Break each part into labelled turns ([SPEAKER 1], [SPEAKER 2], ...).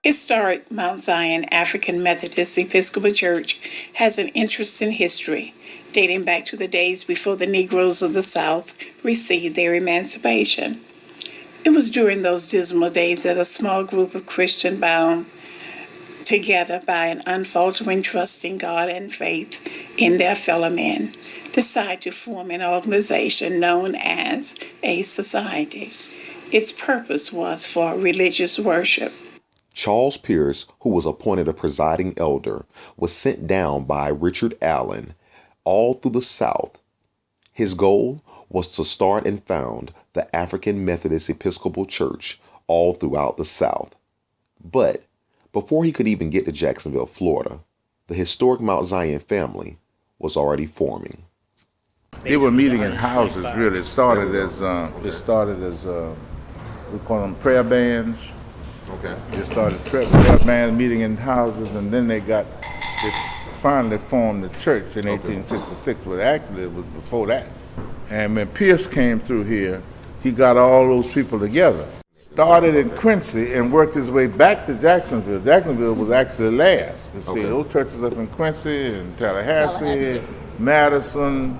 [SPEAKER 1] Historic Mount Zion African Methodist Episcopal Church has an interesting history, dating back to the days before the Negroes of the South received their emancipation. It was during those dismal days that a small group of Christians bound together by an unfaltering trust in God and faith in their fellow men decided to form an organization known as a society. Its purpose was for religious worship.
[SPEAKER 2] Charles Pierce, who was appointed a presiding elder, was sent down by Richard Allen all through the South. His goal was to start and found the African Methodist Episcopal Church all throughout the South. But before he could even get to Jacksonville, Florida, the historic Mount Zion family was already forming.
[SPEAKER 3] They were meeting in houses, really. It started as we call them prayer bands.
[SPEAKER 4] Okay.
[SPEAKER 3] They started prayer bands meeting in houses, and then they finally formed the church in 1866, but actually it was before that. And when Pierce came through here, he got all those people together. Started in Quincy and worked his way back to Jacksonville. Jacksonville was actually last. You see, those churches up in Quincy and Tallahassee, Madison,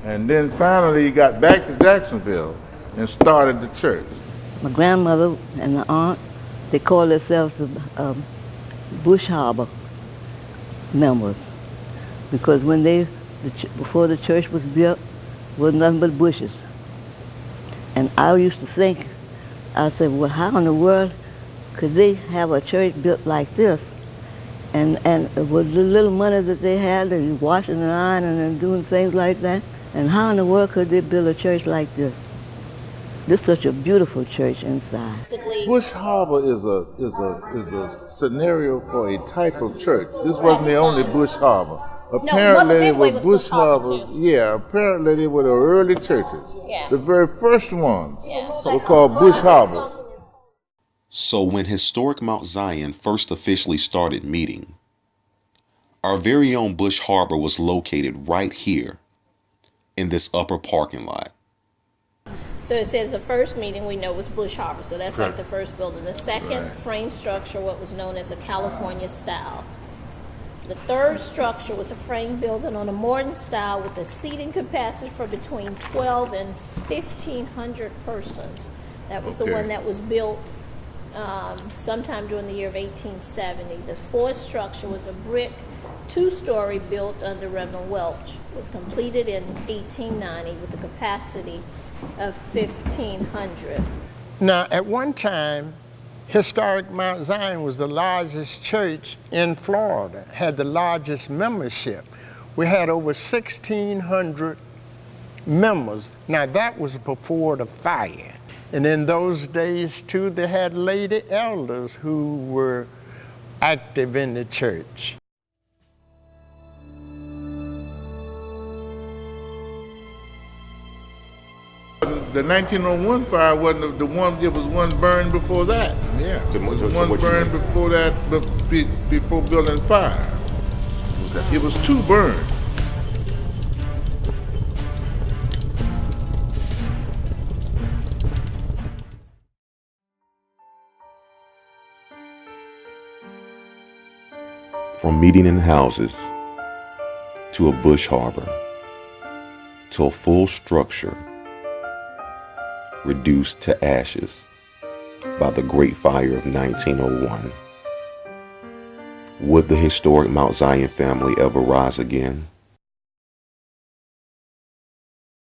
[SPEAKER 3] and then finally he got back to Jacksonville and started the church.
[SPEAKER 5] My grandmother and the aunt, they call themselves the Bush Harbor members, because when before the church was built, there was nothing but bushes. And I used to think, I said, well, how in the world could they have a church built like this? And with the little money that they had, and washing and ironing and doing things like that, and how in the world could they build a church like this? This is such a beautiful church inside.
[SPEAKER 3] Bush Harbor is a scenario for a type of church. This wasn't the only Bush Harbor. Apparently, with Bush Harbor, apparently they were the early churches. Yeah. The very first ones were called Bush Harbors.
[SPEAKER 2] So when historic Mount Zion first officially started meeting, our very own Bush Harbor was located right here in this upper parking lot.
[SPEAKER 6] So it says the first meeting we know was Bush Harbor, so that's like the first building. The second frame structure, what was known as a California style. The third structure was a frame building on a modern style with a seating capacity for between 12 and 1,500 persons. That was the one that was built sometime during the year of 1870. The fourth structure was a brick two-story built under Reverend Welch. It was completed in 1890 with a capacity of 1,500.
[SPEAKER 7] Now, at one time, historic Mount Zion was the largest church in Florida, had the largest membership. We had over 1,600 members. Now, that was before the fire. And in those days, too, they had lady elders who were active in the church.
[SPEAKER 3] The 1901 fire wasn't the one, it was one burned before that. Yeah, one burned before that, before building 5. Okay. It was 2 burned.
[SPEAKER 2] From meeting in houses, to a bush harbor, to a full structure, reduced to ashes by the Great Fire of 1901. Would the historic Mount Zion family ever rise again?